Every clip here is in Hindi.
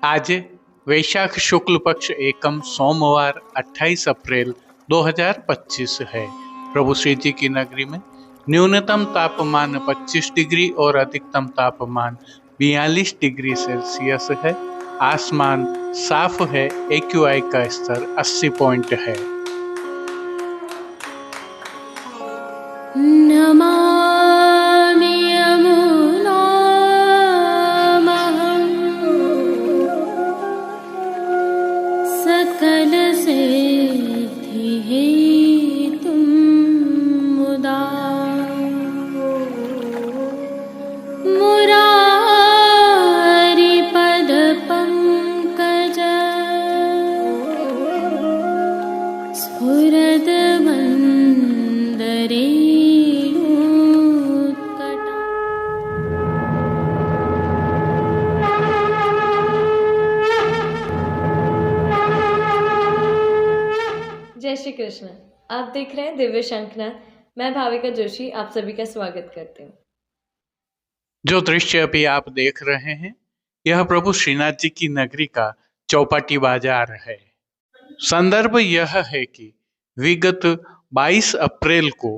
आज वैशाख शुक्ल पक्ष एकम सोमवार 28 अप्रैल 2025 है। प्रभु श्री जी की नगरी में न्यूनतम तापमान 25 डिग्री और अधिकतम तापमान 42 डिग्री सेल्सियस है। आसमान साफ है। AQI का स्तर 80 पॉइंट है। नमामि यमुनामहं सकलसिद्धिहेतुं मुदा मुरारिपदपङ्कज स्फुरद्वन्दरे जय श्री कृष्ण। आप देख रहे हैं दिव्य शंखनाद। मैं भाविका जोशी आप सभी का स्वागत करती हूँ। जो दृश्य अभी आप देख रहे हैं यह प्रभु श्रीनाथ जी की नगरी का चौपाटी बाजार है। संदर्भ यह है कि विगत 22 अप्रैल को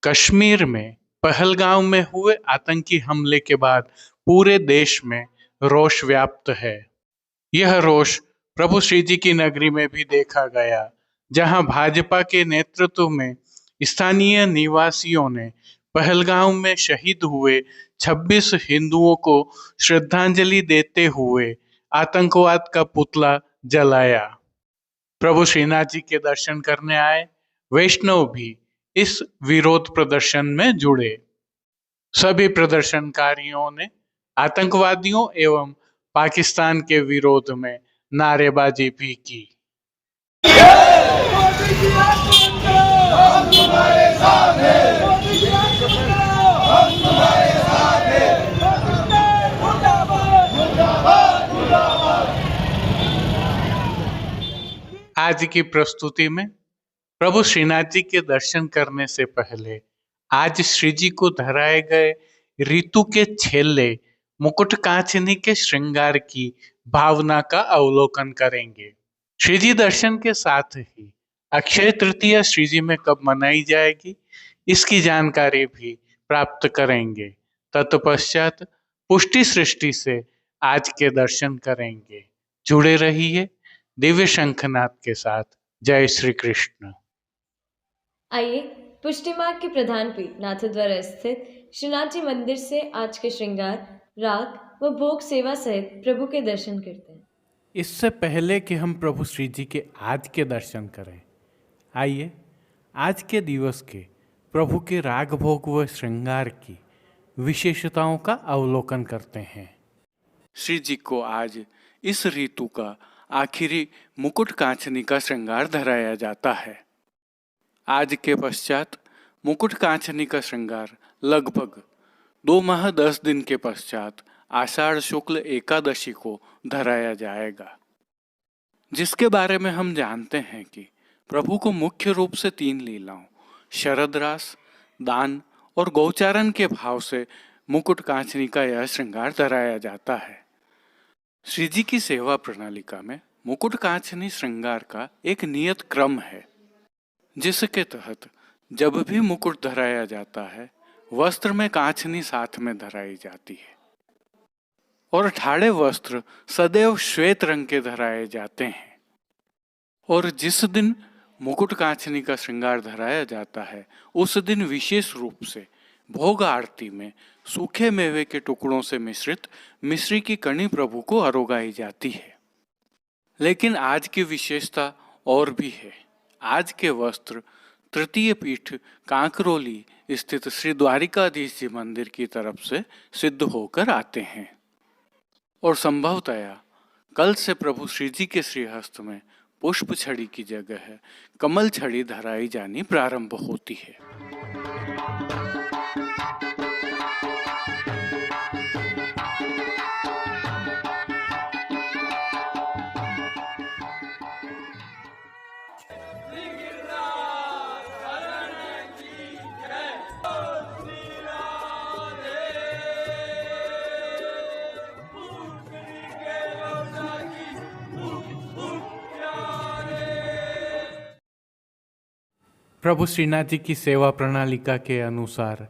कश्मीर में पहलगांव में हुए आतंकी हमले के बाद पूरे देश में रोष व्याप्त है। यह रोष प्रभु श्री जी की नगरी में भी देखा गया, जहां भाजपा के नेतृत्व में स्थानीय निवासियों ने पहलगांव में शहीद हुए 26 हिंदुओं को श्रद्धांजलि देते हुए आतंकवाद का पुतला जलाया। प्रभु श्रीनाथ जी के दर्शन करने आए वैष्णव भी इस विरोध प्रदर्शन में जुड़े। सभी प्रदर्शनकारियों ने आतंकवादियों एवं पाकिस्तान के विरोध में नारेबाजी भी की। आज की प्रस्तुति में प्रभु श्रीनाथ जी के दर्शन करने से पहले आज श्री जी को धराए गए ऋतु के छेले मुकुट कांचनी के श्रृंगार की भावना का अवलोकन करेंगे। श्री जी दर्शन के साथ ही अक्षय तृतीया श्री जी में कब मनाई जाएगी इसकी जानकारी भी प्राप्त करेंगे। तत्पश्चात पुष्टि सृष्टि से आज के दर्शन करेंगे। जुड़े रहिए दिव्य शंखनाद के साथ। जय श्री कृष्ण। आइए पुष्टि मार्ग के प्रधान पीठ नाथद्वारा स्थित श्रीनाथ जी मंदिर से आज के श्रृंगार, राग व भोग सेवा सहित प्रभु के दर्शन करते हैं। इससे पहले कि हम प्रभु श्री जी के आज के दर्शन करें, आइए आज के दिवस के प्रभु के राग भोग व श्रृंगार की विशेषताओं का अवलोकन करते हैं। श्री जी को आज इस ऋतु का आखिरी मुकुट कांचनी का श्रृंगार धराया जाता है। आज के पश्चात मुकुट कांचनी का श्रृंगार लगभग 2 माह 10 दिन के पश्चात आषाढ़ शुक्ल एकादशी को धराया जाएगा, जिसके बारे में हम जानते हैं कि प्रभु को मुख्य रूप से 3 लीलाओं शरद रास, दान और गौचारण के भाव से मुकुट कांचनी का यह श्रृंगार धराया जाता है। श्री जी की सेवा प्रणालिका में मुकुट कांचनी श्रृंगार का एक नियत क्रम है, जिसके तहत जब भी मुकुट धराया जाता है वस्त्र में कांचनी साथ में धराई जाती है और ठाड़े वस्त्र सदैव श्वेत रंग के धराए जाते हैं। और जिस दिन मुकुट कांचनी का श्रृंगार धराया जाता है उस दिन विशेष रूप से भोग आरती में सूखे मेवे के टुकड़ों से मिश्रित मिश्री की कणी प्रभु को अरोगाई जाती है। लेकिन आज की विशेषता और भी है। आज के वस्त्र तृतीय पीठ कांकरोली स्थित श्री द्वारिकाधीश जी मंदिर की तरफ से सिद्ध होकर आते हैं और संभवतया कल से प्रभु श्री जी के श्रीहस्त में पुष्प छड़ी की जगह है कमल छड़ी धराई जानी प्रारंभ होती है। प्रभु श्रीनाथ जी की सेवा प्रणालिका के अनुसार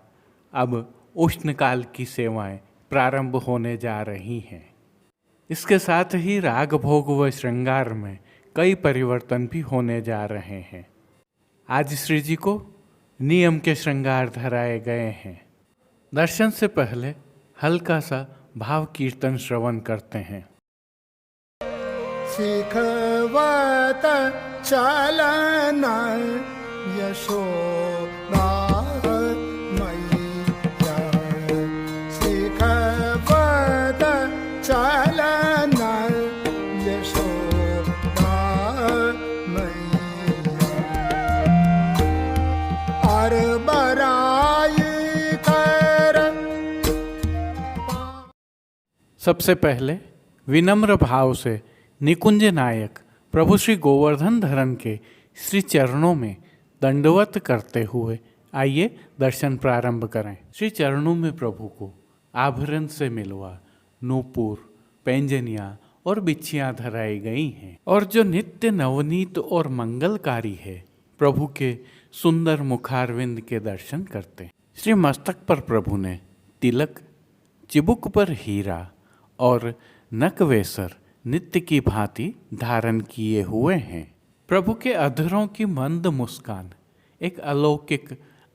अब उष्णकाल की सेवाएं प्रारंभ होने जा रही हैं। इसके साथ ही राग भोग व श्रृंगार में कई परिवर्तन भी होने जा रहे हैं। आज श्री जी को नियम के श्रृंगार धराए गए हैं। दर्शन से पहले हल्का सा भाव कीर्तन श्रवण करते हैं। शिखवत चलन यशोदा मैया, शिखवत चलन यशोदा मैया, और बराई कर। सबसे पहले विनम्र भाव से निकुंज नायक प्रभु श्री गोवर्धन धरन के श्री चरणों में दंडवत करते हुए आइए दर्शन प्रारंभ करें। श्री चरणों में प्रभु को आभरण से मिलवा नूपुर, पैंजनियाँ और बिछियाँ धराई गई हैं और जो नित्य नवनीत और मंगलकारी है प्रभु के सुंदर मुखारविंद के दर्शन करते हैं। श्री मस्तक पर प्रभु ने तिलक, चिबुक पर हीरा और नकवेसर नित्य की भांति धारण किए हुए हैं। प्रभु के अधरों की मंद मुस्कान एक अलौकिक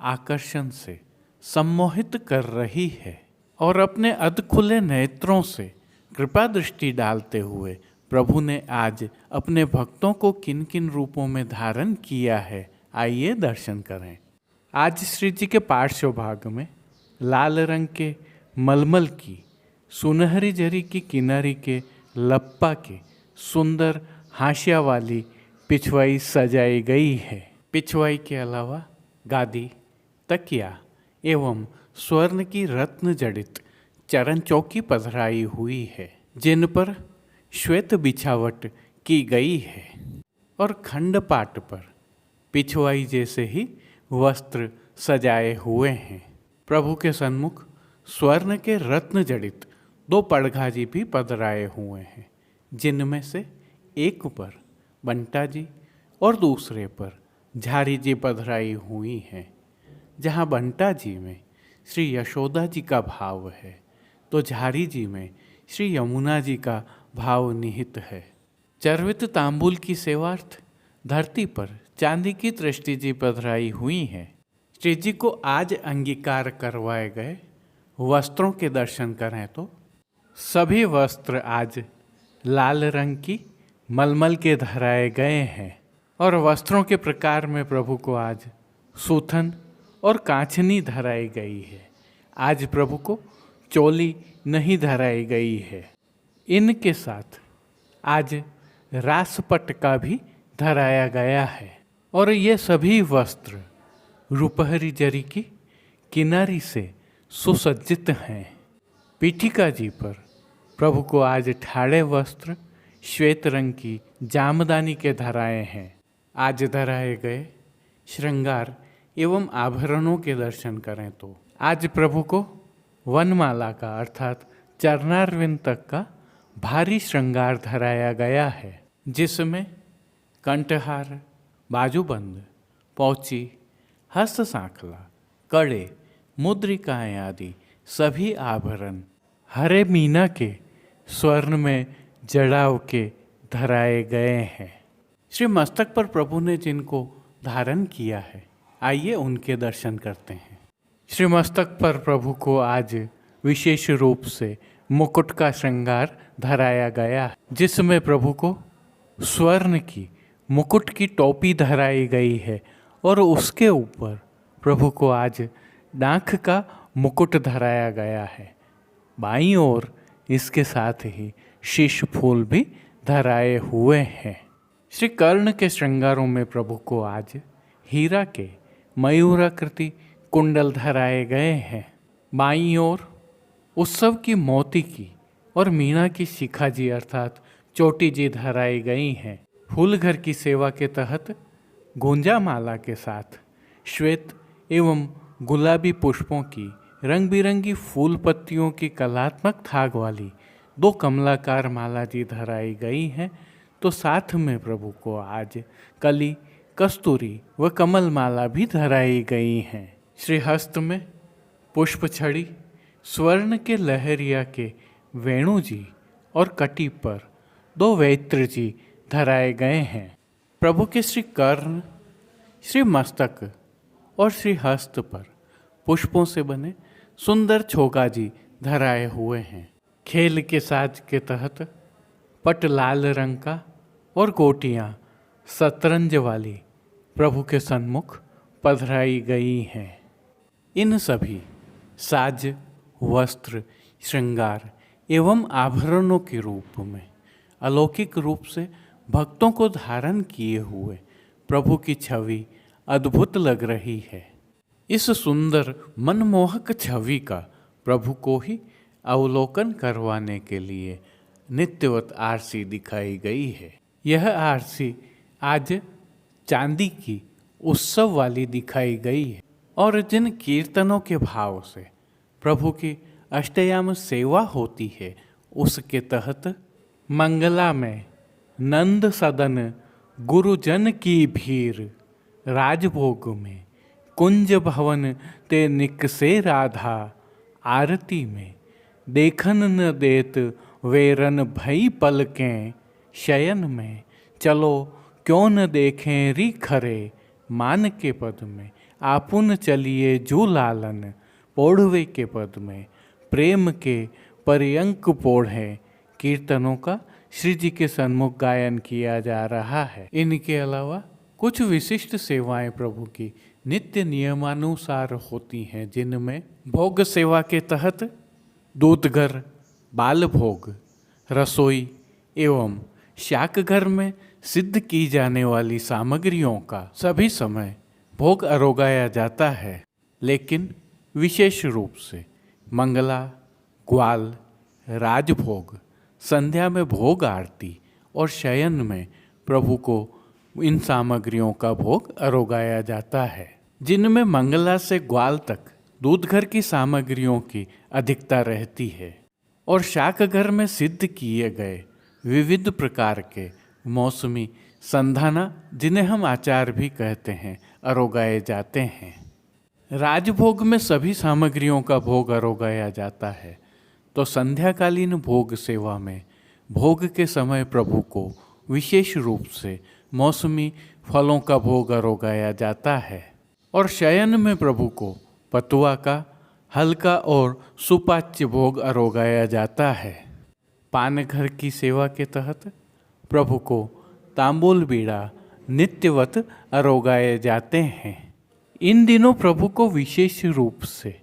आकर्षण से सम्मोहित कर रही है और अपने अधखुले नेत्रों से कृपा दृष्टि डालते हुए प्रभु ने आज अपने भक्तों को किन किन रूपों में धारण किया है, आइए दर्शन करें। आज श्री जी के पार्श्व भाग में लाल रंग के मलमल की सुनहरी जरी की किनारी के लप्पा के सुंदर हाशिया वाली पिछवाई सजाई गई है। पिछवाई के अलावा गादी, तकिया एवं स्वर्ण की रत्न जड़ित चरण चौकी पधराई हुई है, जिन पर श्वेत बिछावट की गई है और खंड पाट पर पिछवाई जैसे ही वस्त्र सजाए हुए हैं। प्रभु के सन्मुख स्वर्ण के रत्न जड़ित 2 पड़घा भी पधराए हुए हैं, जिनमें से एक पर बंटा जी और दूसरे पर झारी जी पधराई हुई हैं। जहाँ बंटा जी में श्री यशोदा जी का भाव है तो झारी जी में श्री यमुना जी का भाव निहित है। चर्वित तांबूल की सेवार्थ धरती पर चांदी की दृष्टि जी पधराई हुई है। श्री जी को आज अंगीकार करवाए गए वस्त्रों के दर्शन करें तो सभी वस्त्र आज लाल रंग की मलमल के धराए गए हैं और वस्त्रों के प्रकार में प्रभु को आज सूथन और कांचनी धराई गई है। आज प्रभु को चोली नहीं धराई गई है। इनके साथ आज रासपट का भी धराया गया है और ये सभी वस्त्र रुपहरी जरी की किनारी से सुसज्जित हैं। पीठिका जी पर प्रभु को आज ठाड़े वस्त्र श्वेत रंग की जामदानी के धराए हैं। आज धराए गए श्रृंगार एवं आभरणों के दर्शन करें तो आज प्रभु को वनमाला का अर्थात चरणारविंद तक का भारी श्रृंगार धराया गया है, जिसमें कंठहार, बाजूबंद, पौची, हस्त सांखला, कड़े, मुद्रिकाएं आदि सभी आभरण हरे मीना के स्वर्ण में जड़ाव के धराए गए हैं। श्री मस्तक पर प्रभु ने जिनको धारण किया है, आइए उनके दर्शन करते हैं। श्री मस्तक पर प्रभु को आज विशेष रूप से मुकुट का श्रृंगार धराया गया, जिसमें प्रभु को स्वर्ण की मुकुट की टोपी धराई गई है और उसके ऊपर प्रभु को आज डांख का मुकुट धराया गया है। बाईं ओर इसके साथ ही शीश फूल भी धराए हुए हैं। श्री कर्ण के श्रृंगारों में प्रभु को आज हीरा के मयूराकृति कुंडल धराए गए हैं। बाईं ओर उत्सव की मोती की और मीना की शिखा जी अर्थात चोटी जी धराई गई हैं। फूल घर की सेवा के तहत गुंजा माला के साथ श्वेत एवं गुलाबी पुष्पों की रंग बिरंगी फूल पत्तियों की कलात्मक थाग वाली 2 कमलाकार माला जी धराई गई हैं। तो साथ में प्रभु को आज कली कस्तूरी व कमल माला भी धराई गई हैं। श्रीहस्त में पुष्प छड़ी, स्वर्ण के लहरिया के वेणु जी और कटी पर 2 वैत्र जी धराए गए हैं। प्रभु के श्री कर्ण, श्री मस्तक और श्री हस्त पर पुष्पों से बने सुंदर छोगा जी धराए हुए हैं। खेल के साज के तहत पट लाल रंग का और गोटियां शतरंज वाली प्रभु के सन्मुख पधराई गई हैं। इन सभी साज, वस्त्र, श्रृंगार एवं आभरणों के रूप में अलौकिक रूप से भक्तों को धारण किए हुए प्रभु की छवि अद्भुत लग रही है। इस सुंदर मनमोहक छवि का प्रभु को ही अवलोकन करवाने के लिए नित्यवत आरसी दिखाई गई है। यह आरसी आज चांदी की उत्सव वाली दिखाई गई है और जिन कीर्तनों के भाव से प्रभु की अष्टयाम सेवा होती है उसके तहत मंगला में नंद सदन गुरुजन की भीर, राजभोग में कुंज भवन ते निकसे राधा, आरती में देखन न देत वेरन भई पलकें, शयन में चलो क्यों न देखें री खरे, मान के पद में आपुन चलिए जू लालन, पोढ़वे के पद में प्रेम के पर्यंक पोढ़े। कीर्तनों का श्री जी के सन्मुख गायन किया जा रहा है। इनके अलावा कुछ विशिष्ट सेवाएं प्रभु की नित्य नियमानुसार होती हैं, जिनमें भोग सेवा के तहत दूधघर, बाल भोग, रसोई एवं शाकघर में सिद्ध की जाने वाली सामग्रियों का सभी समय भोग अरोगाया जाता है। लेकिन विशेष रूप से मंगला, ग्वाल, राजभोग, संध्या में भोग आरती और शयन में प्रभु को इन सामग्रियों का भोग अरोगाया जाता है। जिनमें मंगला से ग्वाल तक दूधघर की सामग्रियों की अधिकता रहती है और शाकघर में सिद्ध किए गए विविध प्रकार के मौसमी संधाना, जिन्हें हम आचार भी कहते हैं, अरोगाए जाते हैं। राजभोग में सभी सामग्रियों का भोग अरोगाया जाता है, तो संध्याकालीन भोग सेवा में भोग के समय प्रभु को विशेष रूप से मौसमी फलों का भोग अरोगाया जाता है और शयन में प्रभु को पतुआ का हल्का और सुपाच्य भोग अरोगाया जाता है। पानघर की सेवा के तहत प्रभु को तांबूल बीड़ा नित्यवत अरोगाए जाते हैं। इन दिनों प्रभु को विशेष रूप से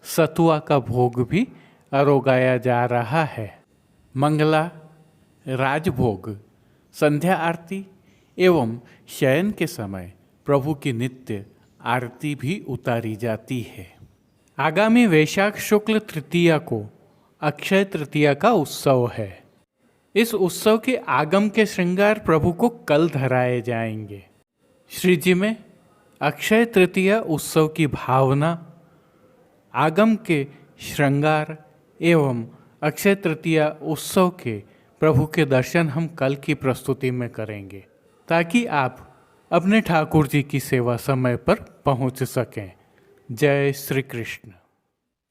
सतुआ का भोग भी अरोगाया जा रहा है। मंगला, राजभोग, संध्या आरती एवं शयन के समय प्रभु की नित्य आरती भी उतारी जाती है। आगामी वैशाख शुक्ल तृतीया को अक्षय तृतीया का उत्सव है। इस उत्सव के आगम के श्रृंगार प्रभु को कल धराए जाएंगे। श्री जी में अक्षय तृतीया उत्सव की भावना, आगम के श्रृंगार एवं अक्षय तृतीया उत्सव के प्रभु के दर्शन हम कल की प्रस्तुति में करेंगे, ताकि आप अपने ठाकुर जी की सेवा समय पर पहुंच सकें। जय श्री कृष्ण।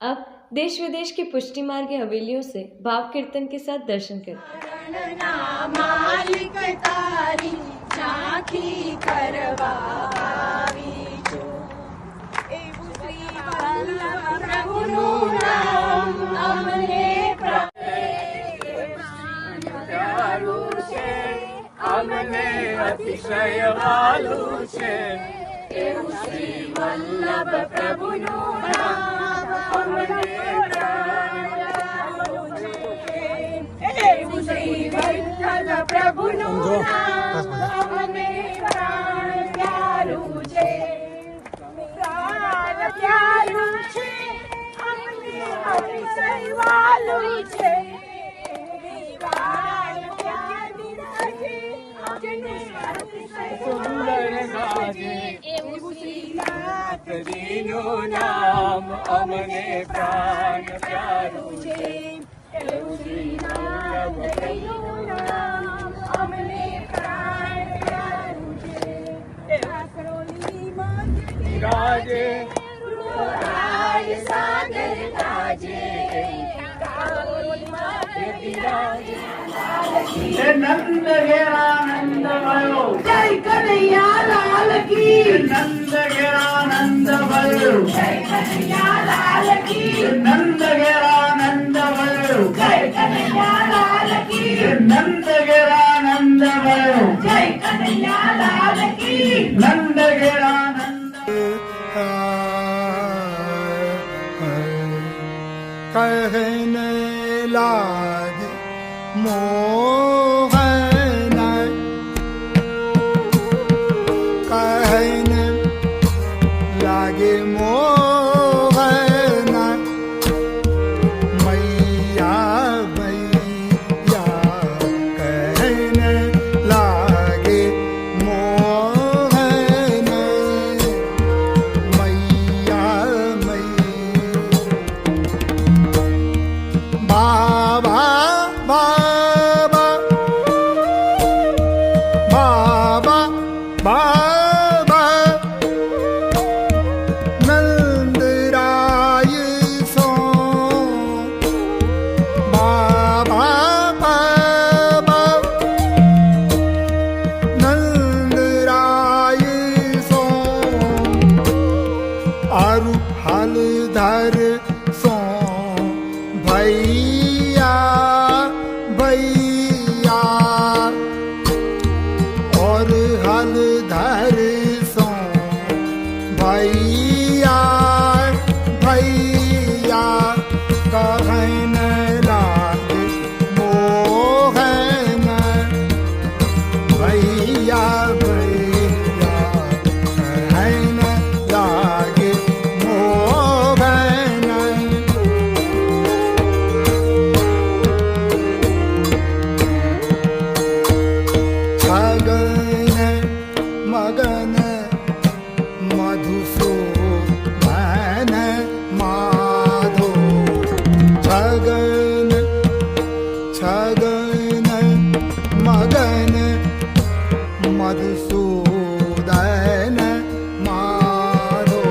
अब देश विदेश की पुष्टि मार्ग की हवेलियों से भाव कीर्तन के साथ दर्शन करते हैं। मालिक तारी झांकी करवावी जो, एवं श्री वल्लभ प्रभुનું નામ અમને પ્યારું છે, અમને અતિશય વાલું છે, એવું શ્રી વલ્લભ પ્રભુનું નામ અમને પ્યારું છે, એવું શ્રી વલ્લભ પ્રભુનું નામ અમને પ્યારું છે, પ્યારું છે, અમને અતિશય વાલું છે, નામ અમને પ્રાણ પ્યારું છે, એવું શ્રીનાથજીનું નામ અમને પ્રાણ પ્યારું છે, એ નંદ ઘેરા નંદ भयो જય કનૈયા લાલ કી નંદ ઘેરા નંદ भयो જય કનૈયા લાલ કી નંદ ઘેરા નંદ भयो જય કનૈયા લાલ કી નંદ ઘેરા નંદ भयो જય કનૈયા લાલ કી નંદ ઘેરા कहने लागे मोहन कहने लागे मोहन मैया मैया कहने लागे मोहन मैया बाबा बाबा बाबा बाबा नंदराय सो बाबा बाबा नंदराय सो आरु हलधर सो भैया भैया और हलधर सो भैया भैया कहन लागे मोहन भैया भैया कहन लागे मोहन छगन मगन मधुसूदन माधो छगन छगन मगन मधुसूदन माधो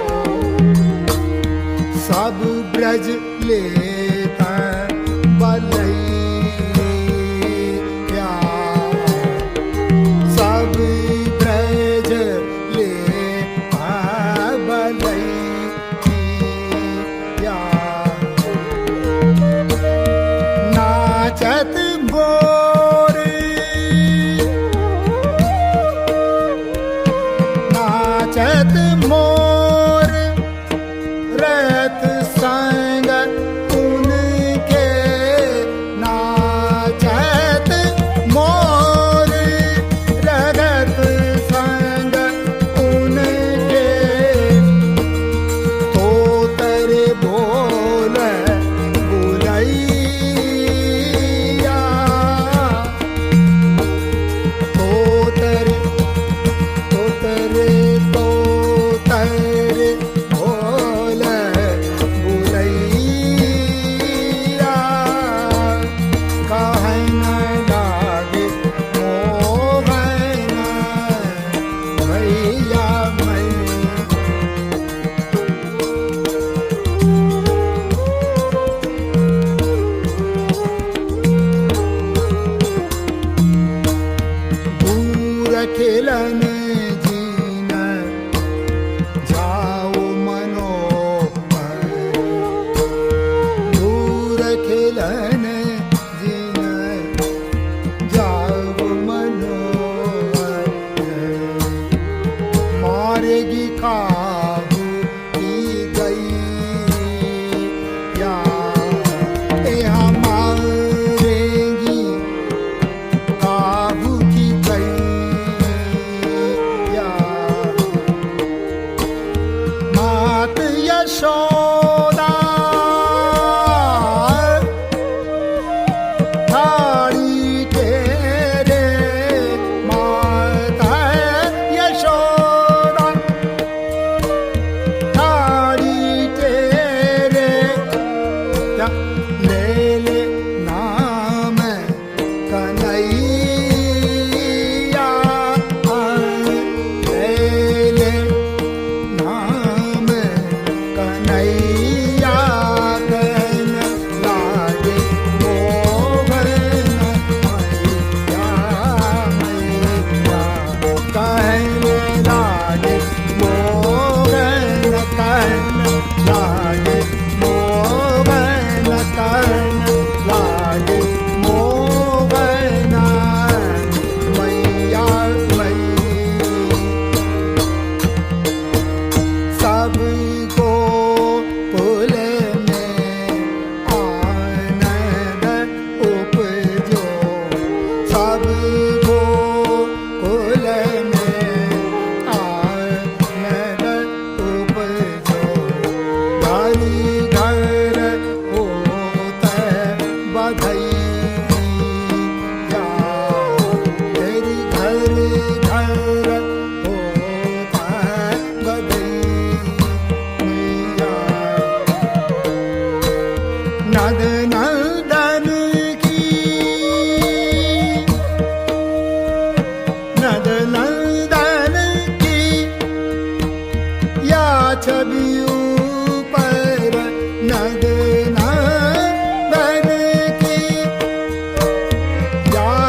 सब ब्रज लेता बलैया सब ब्रज ले बलैया नाचत मोर नाचत मोर रत संग उनके नाचत मोर रगत संग उनके तो तेरे बोल बुलैया तो तेरे तो तेरे तो तेरे बोल बुलैया कहन लागे मोहन भैया मैया दूर खिलन जीन जाओ मनोहर दूर खिलन जीन जाओ मनोहर मारेगी काबू की गई या यहाँ मारेगी काबू की गई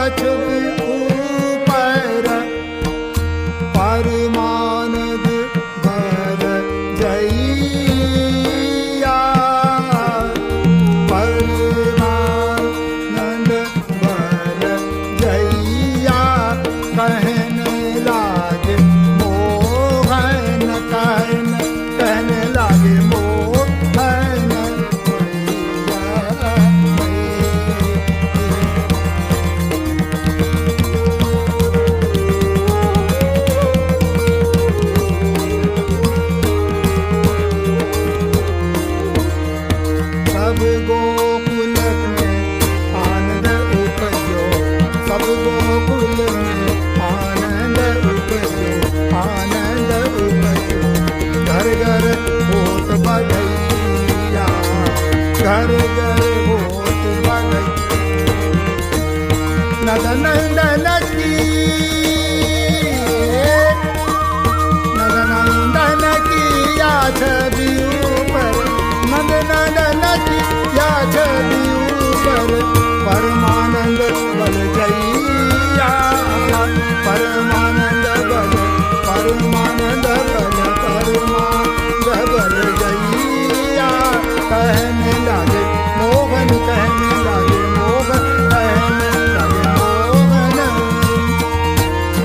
कछु ऊपर परमानंद भर जइया परमानंद भर जइया कहने लागे मोहन कहने लागे मोहन सब गोकुल में आनंद उपजो सब गोकुल में आनंद उपजो आनंद उपजो घर घर होत बधैया घर घर होत बधैया नद नंदन की नद नंदन की या छवि ऊपर नंद नंदन की या छवि ऊपर परमानंद बल जइया परमानंद बल परमानंद बल परमानंद बल जइया कहने लागे मोहन कहने लागे मोहन कहने लागे मोहन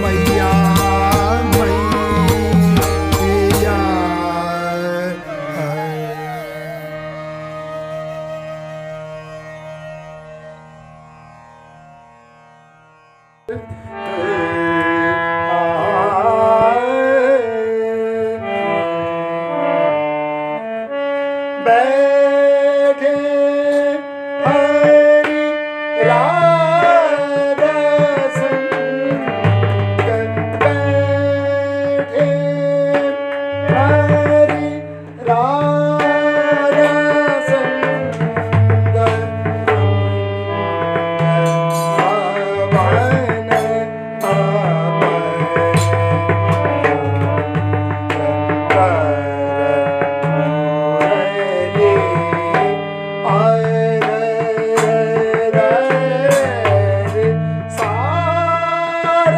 मैया मैया बैठे हरि राधा संग बैठे हरि राधा संग पावन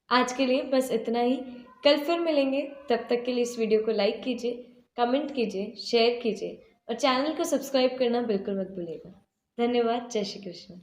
आज के लिए बस इतना ही। कल फिर मिलेंगे, तब तक के लिए इस वीडियो को लाइक कीजिए, कमेंट कीजिए, शेयर कीजिए और चैनल को सब्सक्राइब करना बिल्कुल मत भूलिएगा। धन्यवाद। जय श्री कृष्ण।